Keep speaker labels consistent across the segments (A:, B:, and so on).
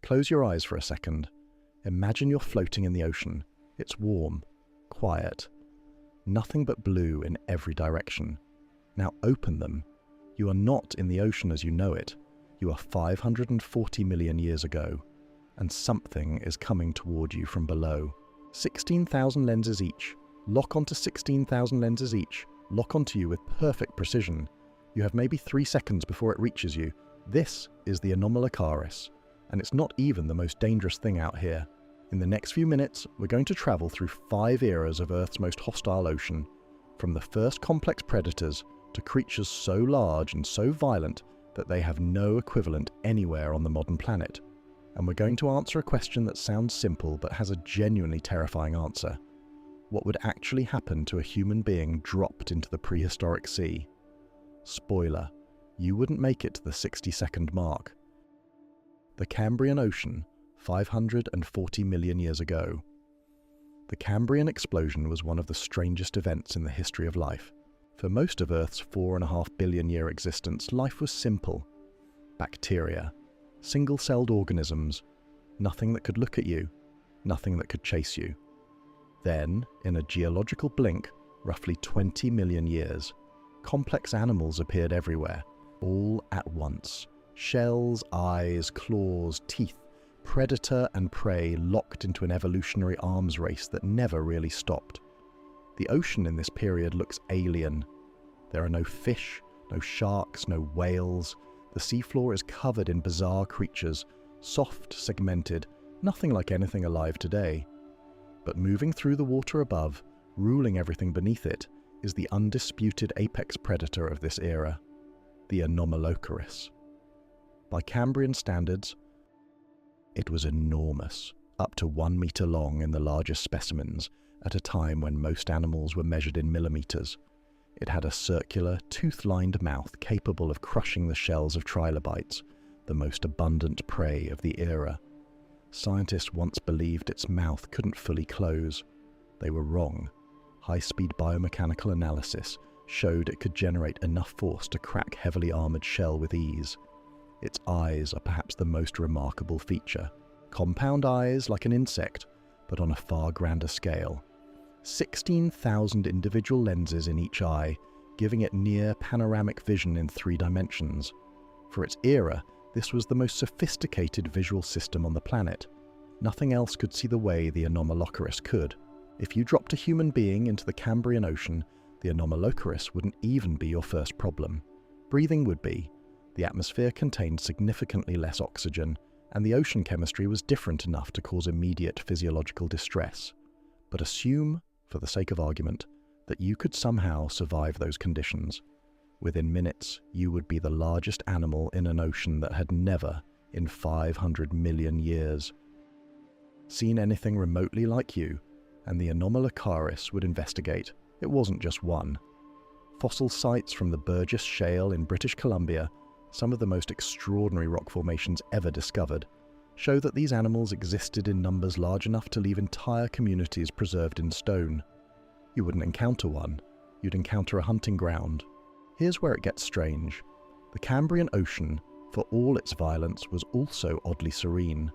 A: Close your eyes for a second. Imagine you're floating in the ocean. It's warm, quiet, nothing but blue in every direction. Now open them. You are not in the ocean as you know it. You are 540 million years ago, and something is coming toward you from below. 16,000 lenses each. Lock onto 16,000 lenses each. Lock onto you with perfect precision. You have maybe 3 seconds before it reaches you. This is the Anomalocaris, and it's not even the most dangerous thing out here. In the next few minutes, we're going to travel through 5 eras of Earth's most hostile ocean, from the first complex predators to creatures so large and so violent that they have no equivalent anywhere on the modern planet. And we're going to answer a question that sounds simple but has a genuinely terrifying answer. What would actually happen to a human being dropped into the prehistoric sea? Spoiler, you wouldn't make it to the 60-second mark. The Cambrian Ocean, 540 million years ago. The Cambrian explosion was one of the strangest events in the history of life. For most of Earth's 4.5 billion year existence, life was simple. Bacteria, single-celled organisms, nothing that could look at you, nothing that could chase you. Then, in a geological blink, roughly 20 million years, complex animals appeared everywhere, all at once. Shells, eyes, claws, teeth, predator and prey locked into an evolutionary arms race that never really stopped. The ocean in this period looks alien. There are no fish, no sharks, no whales. The seafloor is covered in bizarre creatures, soft, segmented, nothing like anything alive today. But moving through the water above, ruling everything beneath it, is the undisputed apex predator of this era, the Anomalocaris. By Cambrian standards, it was enormous, up to 1 meter long in the largest specimens, at a time when most animals were measured in millimeters. It had a circular, tooth-lined mouth capable of crushing the shells of trilobites, the most abundant prey of the era. Scientists once believed its mouth couldn't fully close. They were wrong. High-speed biomechanical analysis showed it could generate enough force to crack heavily armored shell with ease. Its eyes are perhaps the most remarkable feature. Compound eyes like an insect, but on a far grander scale. 16,000 individual lenses in each eye, giving it near panoramic vision in 3 dimensions. For its era, this was the most sophisticated visual system on the planet. Nothing else could see the way the Anomalocaris could. If you dropped a human being into the Cambrian Ocean, the Anomalocaris wouldn't even be your first problem. Breathing would be. The atmosphere contained significantly less oxygen, and the ocean chemistry was different enough to cause immediate physiological distress. But assume, for the sake of argument, that you could somehow survive those conditions. Within minutes, you would be the largest animal in an ocean that had never, in 500 million years, seen anything remotely like you, and the Anomalocaris would investigate. It wasn't just one. Fossil sites from the Burgess Shale in British Columbia, some of the most extraordinary rock formations ever discovered, show that these animals existed in numbers large enough to leave entire communities preserved in stone. You wouldn't encounter one, you'd encounter a hunting ground. Here's where it gets strange. The Cambrian Ocean, for all its violence, was also oddly serene.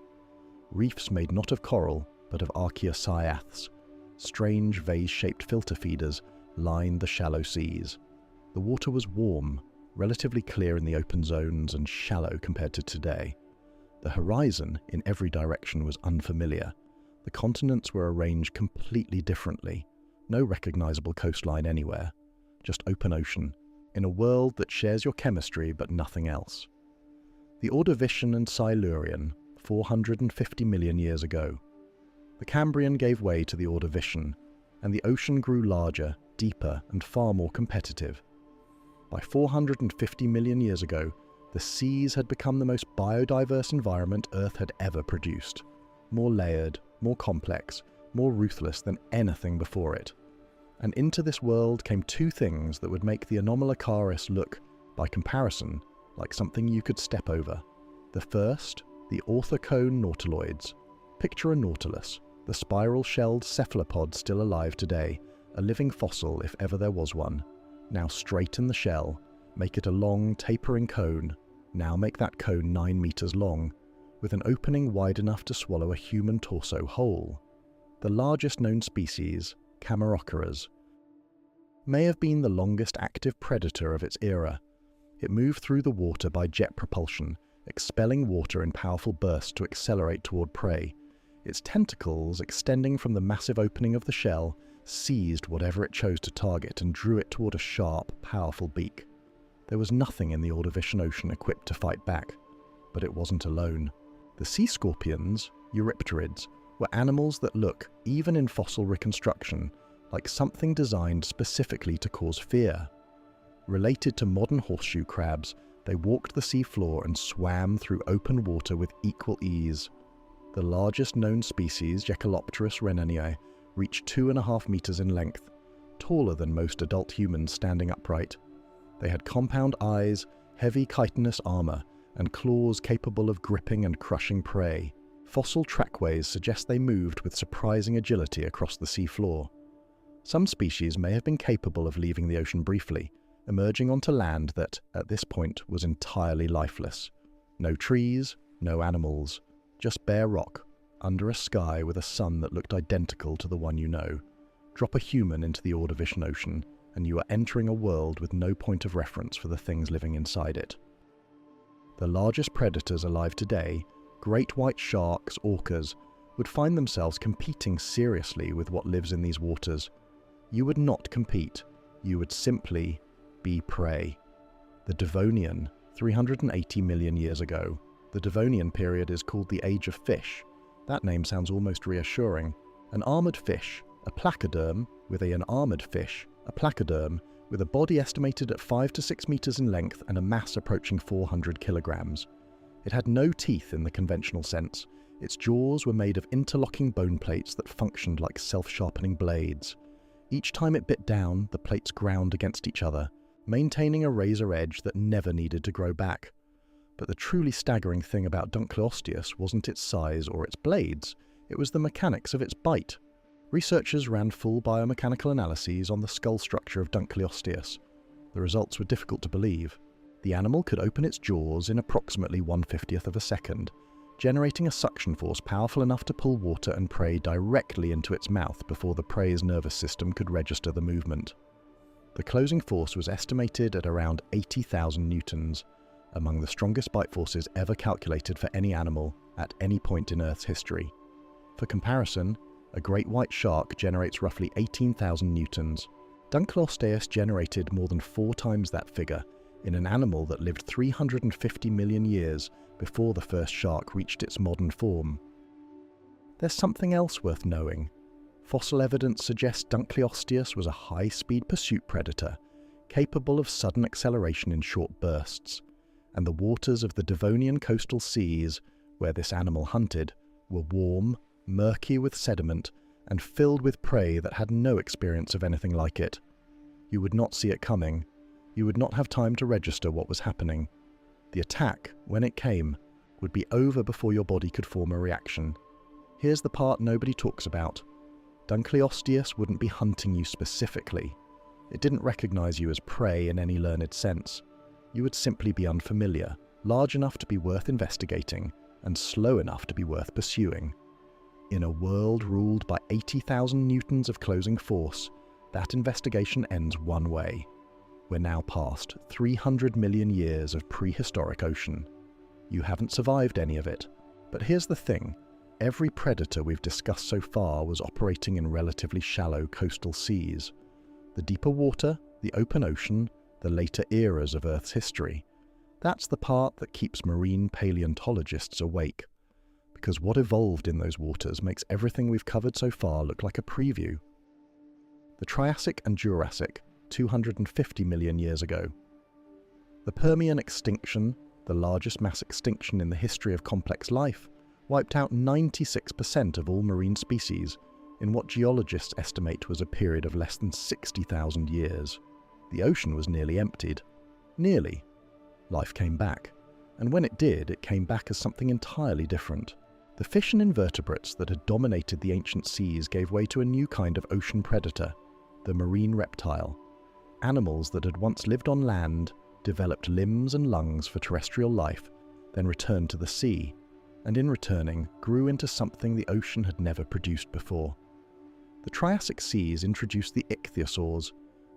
A: Reefs made not of coral, but of archaeocyaths, strange vase-shaped filter feeders, lined the shallow seas. The water was warm, relatively clear in the open zones, and shallow compared to today. The horizon, in every direction, was unfamiliar. The continents were arranged completely differently. No recognizable coastline anywhere. Just open ocean, in a world that shares your chemistry but nothing else. The Ordovician and Silurian, 450 million years ago. The Cambrian gave way to the Ordovician, and the ocean grew larger, deeper, and far more competitive. By 450 million years ago, the seas had become the most biodiverse environment Earth had ever produced. More layered, more complex, more ruthless than anything before it. And into this world came 2 things that would make the Anomalocaris look, by comparison, like something you could step over. The first, the orthocone nautiloids. Picture a nautilus, the spiral-shelled cephalopod still alive today, a living fossil if ever there was one. Now straighten the shell, make it a long, tapering cone. Now make that cone 9 meters long. with an opening wide enough to swallow a human torso whole. The largest known species, Camaracaras, may have been the longest active predator of its era. It moved through the water by jet propulsion, expelling water in powerful bursts to accelerate toward prey. Its tentacles, extending from the massive opening of the shell, seized whatever it chose to target and drew it toward a sharp, powerful beak. There was nothing in the Ordovician Ocean equipped to fight back, but it wasn't alone. The sea scorpions, Eurypterids, were animals that look, even in fossil reconstruction, like something designed specifically to cause fear. Related to modern horseshoe crabs, they walked the sea floor and swam through open water with equal ease. The largest known species, Echolopterus renanii, reached 2.5 meters in length, taller than most adult humans standing upright. They had compound eyes, heavy chitinous armor, and claws capable of gripping and crushing prey. Fossil trackways suggest they moved with surprising agility across the sea floor. Some species may have been capable of leaving the ocean briefly, emerging onto land that, at this point, was entirely lifeless. No trees, no animals, just bare rock, under a sky with a sun that looked identical to the one you know. Drop a human into the Ordovician Ocean, and you are entering a world with no point of reference for the things living inside it. The largest predators alive today, great white sharks, orcas, would find themselves competing seriously with what lives in these waters. You would not compete, you would simply be prey. The Devonian, 380 million years ago. The Devonian period is called the Age of Fish. That name sounds almost reassuring. An armoured fish, a placoderm with an armoured fish, a placoderm with a body estimated at 5 to 6 meters in length and a mass approaching 400 kilograms. It had no teeth in the conventional sense. Its jaws were made of interlocking bone plates that functioned like self-sharpening blades. Each time it bit down, the plates ground against each other, maintaining a razor edge that never needed to grow back. But the truly staggering thing about Dunkleosteus wasn't its size or its blades, it was the mechanics of its bite. Researchers ran full biomechanical analyses on the skull structure of Dunkleosteus. The results were difficult to believe. The animal could open its jaws in approximately 1/50th of a second, generating a suction force powerful enough to pull water and prey directly into its mouth before the prey's nervous system could register the movement. The closing force was estimated at around 80,000 newtons, among the strongest bite forces ever calculated for any animal at any point in Earth's history. For comparison, a great white shark generates roughly 18,000 newtons. Dunkleosteus generated more than 4 times that figure in an animal that lived 350 million years before the first shark reached its modern form. There's something else worth knowing. Fossil evidence suggests Dunkleosteus was a high-speed pursuit predator, capable of sudden acceleration in short bursts, and the waters of the Devonian coastal seas, where this animal hunted, were warm, murky with sediment, and filled with prey that had no experience of anything like it. You would not see it coming. You would not have time to register what was happening. The attack, when it came, would be over before your body could form a reaction. Here's the part nobody talks about. Dunkleosteus wouldn't be hunting you specifically. It didn't recognize you as prey in any learned sense. You would simply be unfamiliar, large enough to be worth investigating, and slow enough to be worth pursuing. In a world ruled by 80,000 newtons of closing force, that investigation ends one way. We're now past 300 million years of prehistoric ocean. You haven't survived any of it, but here's the thing. Every predator we've discussed so far was operating in relatively shallow coastal seas. The deeper water, the open ocean, the later eras of Earth's history. That's the part that keeps marine paleontologists awake. Because what evolved in those waters makes everything we've covered so far look like a preview. The Triassic and Jurassic, 250 million years ago. The Permian extinction, the largest mass extinction in the history of complex life, wiped out 96% of all marine species in what geologists estimate was a period of less than 60,000 years. The ocean was nearly emptied. Nearly. Life came back. And when it did, it came back as something entirely different. The fish and invertebrates that had dominated the ancient seas gave way to a new kind of ocean predator, the marine reptile. Animals that had once lived on land, developed limbs and lungs for terrestrial life, then returned to the sea. and in returning grew into something the ocean had never produced before. The Triassic seas introduced the ichthyosaurs,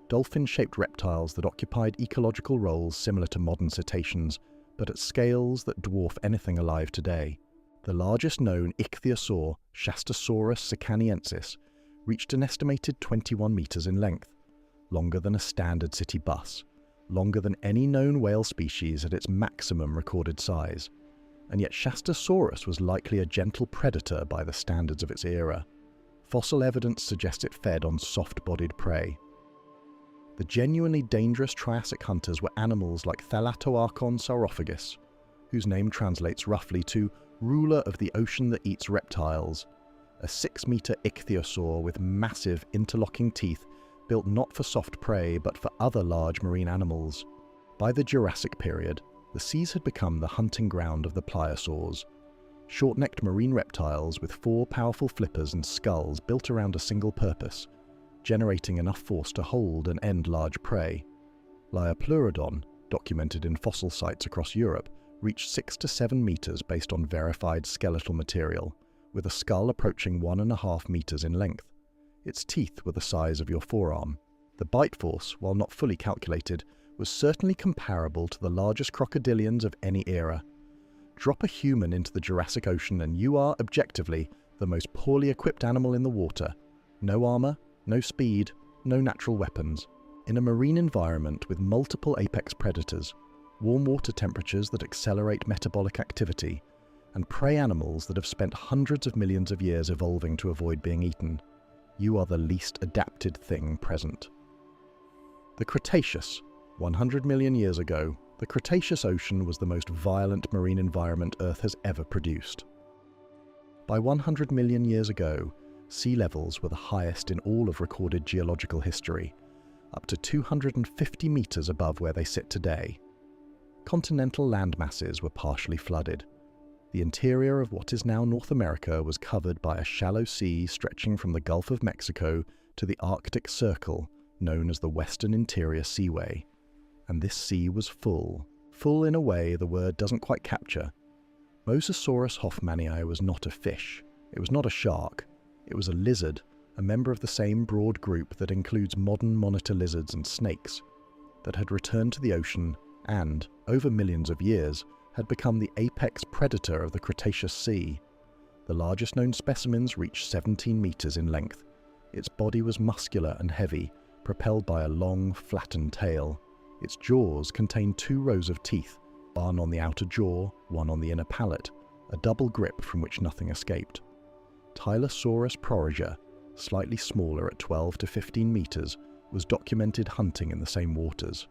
A: dolphin-shaped reptiles that occupied ecological roles similar to modern cetaceans, but at scales that dwarf anything alive today. The largest known ichthyosaur, Shastosaurus sicaniensis, reached an estimated 21 meters in length, longer than a standard city bus, longer than any known whale species at its maximum recorded size. And yet Shastosaurus was likely a gentle predator by the standards of its era. Fossil evidence suggests it fed on soft-bodied prey. The genuinely dangerous Triassic hunters were animals like Thalattoarchon saurophagus, whose name translates roughly to ruler of the ocean that eats reptiles, a 6-meter ichthyosaur with massive interlocking teeth built not for soft prey but for other large marine animals. By the Jurassic period, the seas had become the hunting ground of the pliosaurs, short-necked marine reptiles with 4 powerful flippers and skulls built around a single purpose, generating enough force to hold and end large prey. Liopleurodon, documented in fossil sites across Europe, reached 6 to 7 meters based on verified skeletal material, with a skull approaching 1.5 meters in length. Its teeth were the size of your forearm. The bite force, while not fully calculated, was certainly comparable to the largest crocodilians of any era. Drop a human into the Jurassic Ocean and you are, objectively, the most poorly equipped animal in the water. No armor, no speed, no natural weapons. In a marine environment with multiple apex predators, warm water temperatures that accelerate metabolic activity, and prey animals that have spent hundreds of millions of years evolving to avoid being eaten, you are the least adapted thing present. The Cretaceous. 100 million years ago, the Cretaceous Ocean was the most violent marine environment Earth has ever produced. By 100 million years ago, sea levels were the highest in all of recorded geological history, up to 250 meters above where they sit today. Continental land masses were partially flooded. The interior of what is now North America was covered by a shallow sea stretching from the Gulf of Mexico to the Arctic Circle, known as the Western Interior Seaway. And this sea was full in a way the word doesn't quite capture. Mosasaurus hoffmanii was not a fish. It was not a shark. It was a lizard, a member of the same broad group that includes modern monitor lizards and snakes, that had returned to the ocean and, over millions of years, had become the apex predator of the Cretaceous Sea. The largest known specimens reached 17 meters in length. Its body was muscular and heavy, propelled by a long, flattened tail. Its jaws contained 2 rows of teeth, one on the outer jaw, one on the inner palate, a double grip from which nothing escaped. Tylosaurus proroger, slightly smaller at 12 to 15 meters, was documented hunting in the same waters.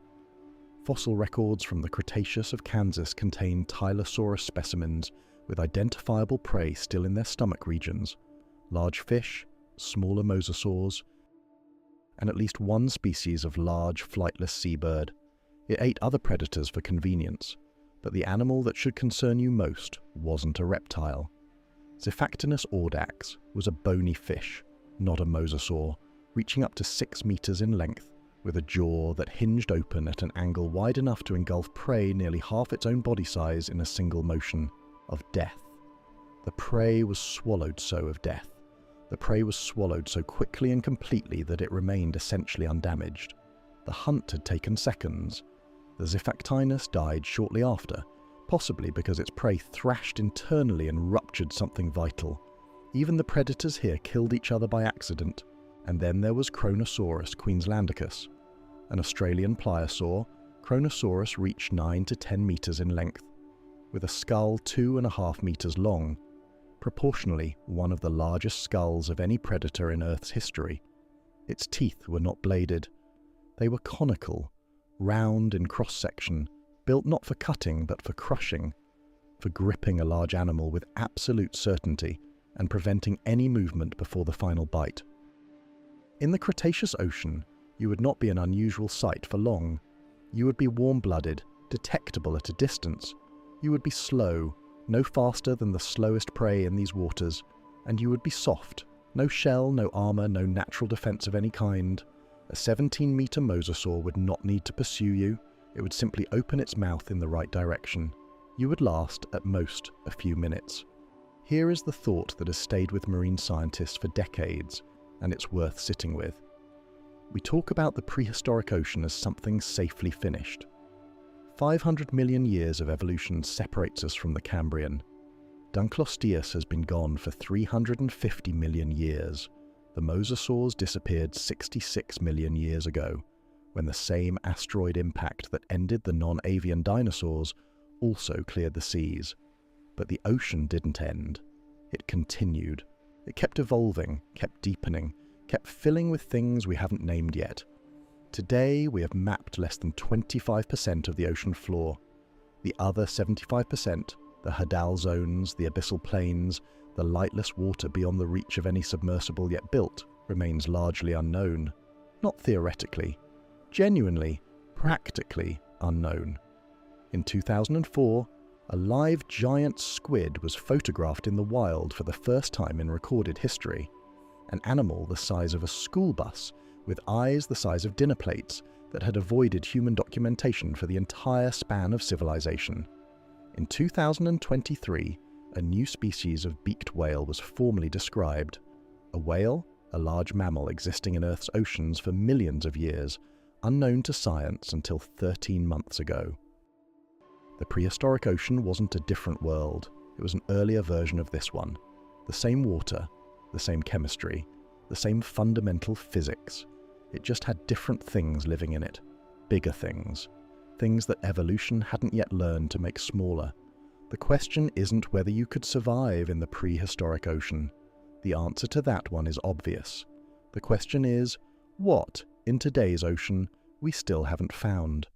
A: Fossil records from the Cretaceous of Kansas contain Tylosaurus specimens with identifiable prey still in their stomach regions, large fish, smaller mosasaurs, and at least one species of large flightless seabird. It ate other predators for convenience, but the animal that should concern you most wasn't a reptile. Xiphactinus audax was a bony fish, not a mosasaur, reaching up to 6 meters in length, with a jaw that hinged open at an angle wide enough to engulf prey nearly half its own body size in a single motion of death. The prey was swallowed so of death. The prey was swallowed so quickly and completely that it remained essentially undamaged. The hunt had taken seconds. The Xiphactinus died shortly after, possibly because its prey thrashed internally and ruptured something vital. Even the predators here killed each other by accident. And then there was Kronosaurus queenslandicus. An Australian pliosaur, Kronosaurus reached 9 to 10 meters in length, with a skull 2.5 meters long, proportionally one of the largest skulls of any predator in Earth's history. Its teeth were not bladed. They were conical, round in cross-section, built not for cutting but for crushing, for gripping a large animal with absolute certainty and preventing any movement before the final bite. In the Cretaceous Ocean, you would not be an unusual sight for long. You would be warm-blooded, detectable at a distance. You would be slow, no faster than the slowest prey in these waters, and you would be soft, no shell, no armor, no natural defense of any kind. A 17-meter mosasaur would not need to pursue you. It would simply open its mouth in the right direction. you would last at most a few minutes. Here is the thought that has stayed with marine scientists for decades, and it's worth sitting with. We talk about the prehistoric ocean as something safely finished. 500 million years of evolution separates us from the Cambrian. Dunklosteus has been gone for 350 million years. The mosasaurs disappeared 66 million years ago, when the same asteroid impact that ended the non-avian dinosaurs also cleared the seas. But the ocean didn't end. It continued. It kept evolving, kept deepening, kept filling with things we haven't named yet. Today, we have mapped less than 25% of the ocean floor. The other 75%, the Hadal zones, the abyssal plains, the lightless water beyond the reach of any submersible yet built, remains largely unknown. Not theoretically, genuinely, practically unknown. In 2004, a live giant squid was photographed in the wild for the first time in recorded history. An animal the size of a school bus, with eyes the size of dinner plates, that had avoided human documentation for the entire span of civilization. In 2023, a new species of beaked whale was formally described. A whale, a large mammal existing in Earth's oceans for millions of years, unknown to science until 13 months ago. The prehistoric ocean wasn't a different world, it was an earlier version of this one. The same water, the same chemistry, the same fundamental physics. It just had different things living in it, bigger things, things that evolution hadn't yet learned to make smaller. The question isn't whether you could survive in the prehistoric ocean. The answer to that one is obvious. The question is, what, in today's ocean, we still haven't found.